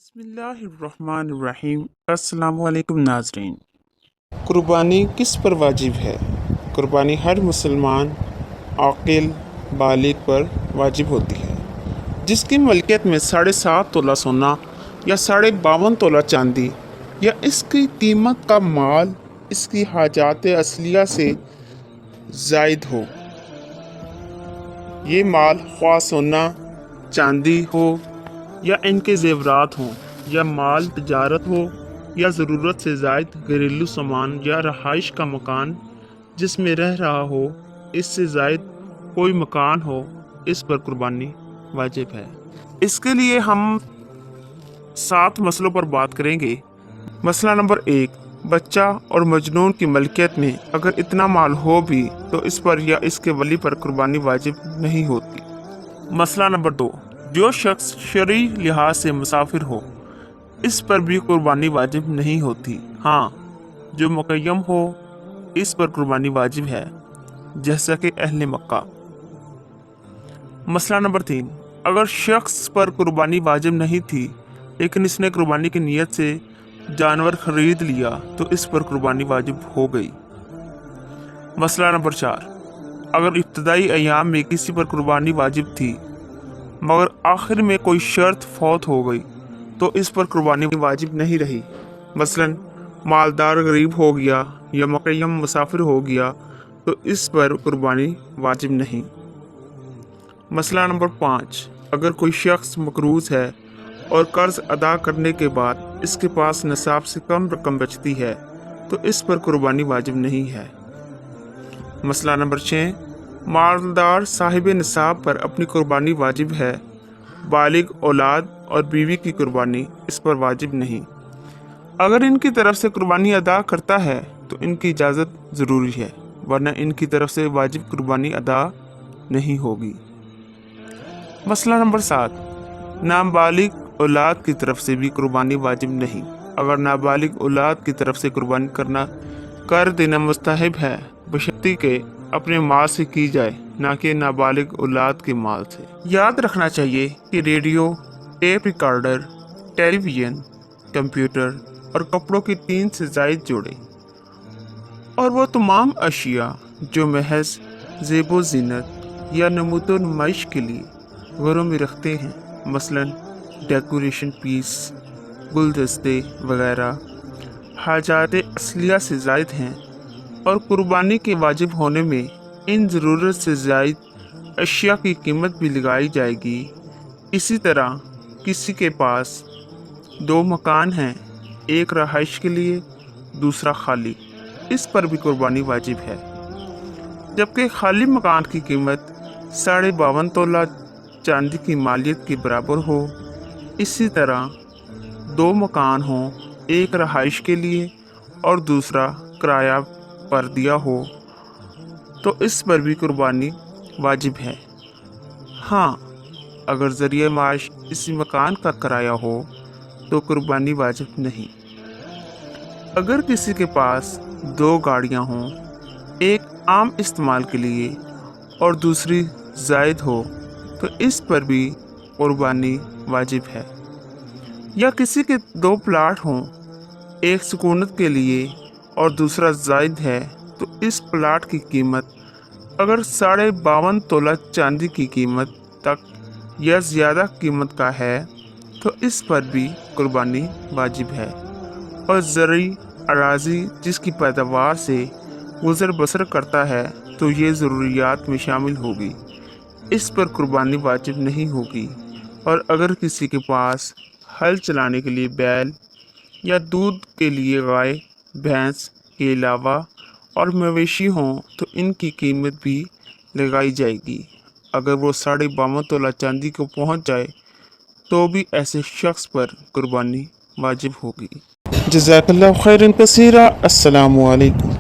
बिस्मिल्लाहिर्रहमानिर्रहीम। अस्सलाम वालेकुम नाज़रीन। कुर्बानी किस पर वाजिब है? कुर्बानी हर मुसलमान आकिल बालिग पर वाजिब होती है जिसकी मलकियत में 7.5 तोला सोना या 52.5 तोला चांदी या इसकी कीमत का माल इसकी हाजात असलिया से जायद हो। ये माल ख्वाह सोना चांदी हो या इनके जेवरात हों या माल तजारत हो या ज़रूरत से ज़ायद घरेलू सामान या रहाइश का मकान जिसमें रह रहा हो, इससे ज़ायद कोई मकान हो, इस पर कुर्बानी वाजिब है। इसके लिए हम 7 मसलों पर बात करेंगे। मसला नंबर 1, बच्चा और मजनून की मलकियत में अगर इतना माल हो भी तो इस पर या इसके वली पर कुर्बानी वाजिब नहीं होती। मसला नंबर 2, जो शख्स शरई लिहाज से मुसाफिर हो, इस पर भी कुर्बानी वाजिब नहीं होती। हाँ, जो मुक़य्यम हो, इस पर कुर्बानी वाजिब है, जैसा कि अहले मक्का। मसला नंबर 3, अगर शख्स पर कुर्बानी वाजिब नहीं थी लेकिन इसने कुर्बानी की नीयत से जानवर खरीद लिया तो इस पर कुर्बानी वाजिब हो गई। मसला नंबर 4, अगर इब्तदाई अयाम में किसी पर कुर्बानी वाजिब थी मगर आखिर में कोई शर्त फौत हो गई तो इस पर कुर्बानी वाजिब नहीं रही। मसलन मालदार गरीब हो गया या मुक़य्यम मुसाफिर हो गया तो इस पर कुर्बानी वाजिब नहीं। मसला नंबर 5, अगर कोई शख्स मकरूज़ है और कर्ज अदा करने के बाद इसके पास निसाब से कम रकम बचती है तो इस पर कुर्बानी वाजिब नहीं है। मसला नंबर 6, मालदार साहिब निसाब पर अपनी कुर्बानी वाजिब है, बालिग औलाद और बीवी की कुर्बानी इस पर वाजिब नहीं। अगर इनकी तरफ से कुर्बानी अदा करता है तो इनकी इजाज़त ज़रूरी है, वरना इनकी तरफ से वाजिब कुर्बानी अदा नहीं होगी। मसला नंबर 7, नाबालिग औलाद की तरफ से भी कुर्बानी वाजिब नहीं। अगर नाबालिग औलाद की तरफ से कुर्बानी कर देना मुस्तहब है, बशर्ते के अपने माल से की जाए, ना कि नाबालिग औलाद के माल से। याद रखना चाहिए कि radio, tape recorder, television, computer और कपड़ों की 3 से ज़ायद जोड़े और वो तमाम अशिया जो महज ज़ेबो ज़ीनत या नमूतो नुमाइश के लिए घरों में रखते हैं, मसलन डेकोरेशन पीस, गुलदस्ते वगैरह, हाजात असलिया से ज़ायद हैं और कुर्बानी के वाजिब होने में इन ज़रूरत से ज़ायद अशिया की कीमत भी लगाई जाएगी। इसी तरह किसी के पास 2 मकान हैं, एक रहाइश के लिए, दूसरा खाली, इस पर भी कुर्बानी वाजिब है। जबकि खाली मकान की कीमत 52.5 तोला चांदी की मालियत के बराबर हो। इसी तरह 2 मकान हों, एक रहाइश के लिए और दूसरा किराया पर दिया हो तो इस पर भी कुर्बानी वाजिब है। हाँ, अगर ज़रिए माश इसी मकान का किराया हो तो कुर्बानी वाजिब नहीं। अगर किसी के पास 2 गाड़ियाँ हों, एक आम इस्तेमाल के लिए और दूसरी ज़ायद हो तो इस पर भी कुर्बानी वाजिब है। या किसी के 2 प्लाट हों, एक सुकूनत के लिए और दूसरा ज़ायद है तो इस प्लाट की कीमत अगर 52.5 तोला चांदी की कीमत तक या ज़्यादा कीमत का है तो इस पर भी कुर्बानी वाजिब है। और ज़रई अराज़ी जिसकी पैदावार से गुज़र बसर करता है तो ये ज़रूरियात में शामिल होगी, इस पर कुर्बानी वाजिब नहीं होगी। और अगर किसी के पास हल चलाने के लिए बैल या दूध के लिए गाय भैंस के अलावा और मवेशी हों तो इनकी कीमत भी लगाई जाएगी। अगर वो 52.5 तोला चांदी को पहुंच जाए तो भी ऐसे शख्स पर कुर्बानी वाजिब होगी। जज़ाकल्लाहु खैरन कसीरा। अस्सलामु अलैकुम।